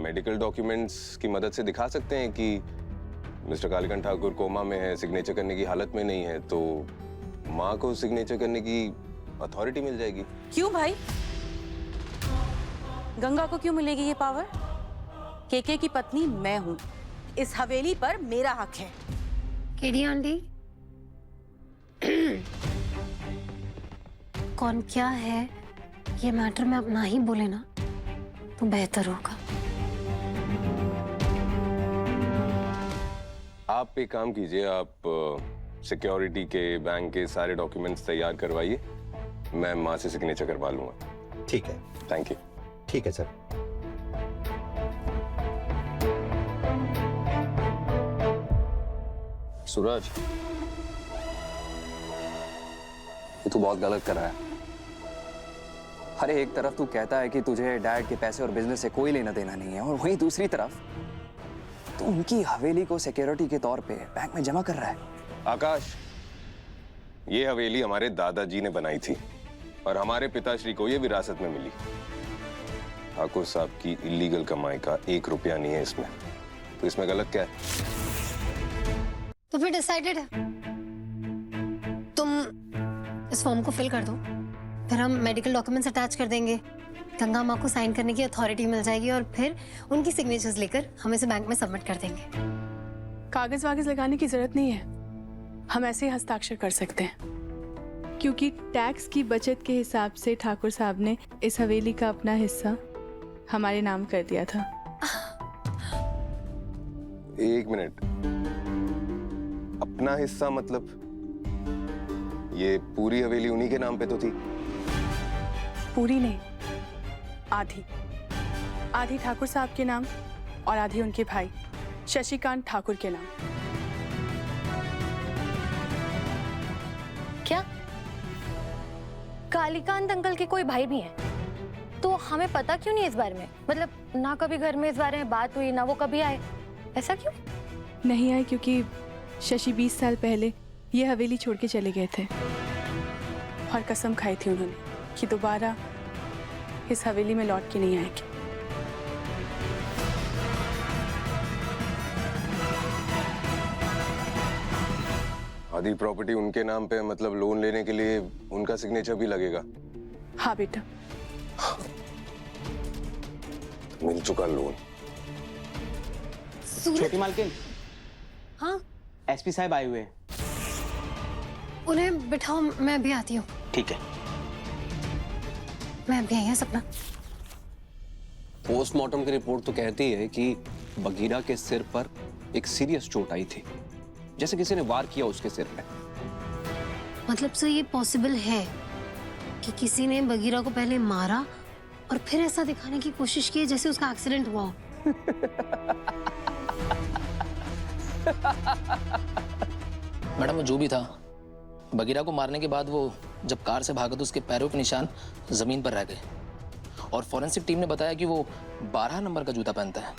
Medical documents की मदद से दिखा सकते हैं कि मिस्टर कालीकांत ठाकुर कोमा में है, सिग्नेचर करने की हालत में नहीं है, तो माँ को सिग्नेचर करने की अथॉरिटी मिल जाएगी। क्यों भाई? गंगा को क्यों मिलेगी ये पावर? केके की पत्नी मैं हूं, इस हवेली पर मेरा हक है। केडी आंटी, कौन क्या है ये मैटर में अब ना ही बोले ना तो बेहतर होगा। आप एक काम कीजिए, आप सिक्योरिटी के, बैंक के सारे डॉक्यूमेंट्स तैयार करवाइए, मैं माँ से सिग्नेचर करवा लूंगा। ठीक है। Thank you. ठीक है सर। सूरज, ये तू बहुत गलत कर रहा है। अरे एक तरफ तू कहता है कि तुझे डैड के पैसे और बिजनेस से कोई लेना देना नहीं है, और वहीं दूसरी तरफ तू उनकी हवेली को सिक्योरिटी के तौर पे बैंक में जमा कर रहा है। आकाश, ये हवेली हमारे दादाजी ने बनाई थी और हमारे पिताश्री को ये विरासत में मिली। ठाकुर साहब की इलीगल कमाई का 1 रुपया नहीं है इसमें, तो इसमें गलत क्या है? तो फिर डिसाइडेड है, तुम इस फॉर्म को फिल कर दो, फिर हम मेडिकल डॉक्यूमेंट्स अटैच कर देंगे, गंगा माँ को साइन करने की अथॉरिटी मिल जाएगी और फिर उनकी सिग्नेचर्स लेकर हम इसे बैंक में सबमिट कर देंगे। कागज वागज लगाने की जरूरत नहीं है, हम ऐसे ही हस्ताक्षर कर सकते हैं, क्योंकि टैक्स की बचत के हिसाब से ठाकुर साहब ने इस हवेली का अपना हिस्सा हमारे नाम कर दिया था। 1 मिनट, अपना हिस्सा मतलब ये पूरी हवेली उन्हीं के नाम पे तो थी? पूरी नहीं, आधी। आधी ठाकुर साहब के नाम और आधी उनके भाई शशिकांत ठाकुर के नाम। क्या कालीकांत अंकल के कोई भाई भी हैं? तो हमें पता क्यों नहीं इस बारे में? मतलब ना कभी घर में इस बारे में बात हुई, ना वो कभी आए, ऐसा क्यों? नहीं आए क्योंकि शशि 20 साल पहले ये हवेली छोड़ के चले गए थे और कसम खाई थी उन्होंने कि दोबारा इस हवेली में लौट के नहीं आएंगे। आधी प्रॉपर्टी उनके नाम पे, मतलब लोन लेने के लिए उनका सिग्नेचर भी लगेगा? हाँ बेटा। मिल चुका लोन। छोटी मालकिन, हाँ, एसपी साहब आए हुए हैं। उन्हें बिठाओ, मैं अभी आती हूँ। ठीक है। मैं अभी आई हूँ सपना। पोस्टमार्टम की रिपोर्ट तो कहती है कि बगीरा के सिर पर एक सीरियस चोट आई थी, जैसे किसी ने वार किया उसके सिर पे। मतलब सर ये पॉसिबल है कि किसी ने बगीरा को पहले मारा और फिर ऐसा दिखाने की कोशिश की जैसे उसका एक्सीडेंट हुआ हो? मैडम वो जो भी था, बगीरा को मारने के बाद वो जब कार से भागा तो उसके पैरों के निशान जमीन पर रह गए और फॉरेंसिक टीम ने बताया कि वो 12 नंबर का जूता पहनता है।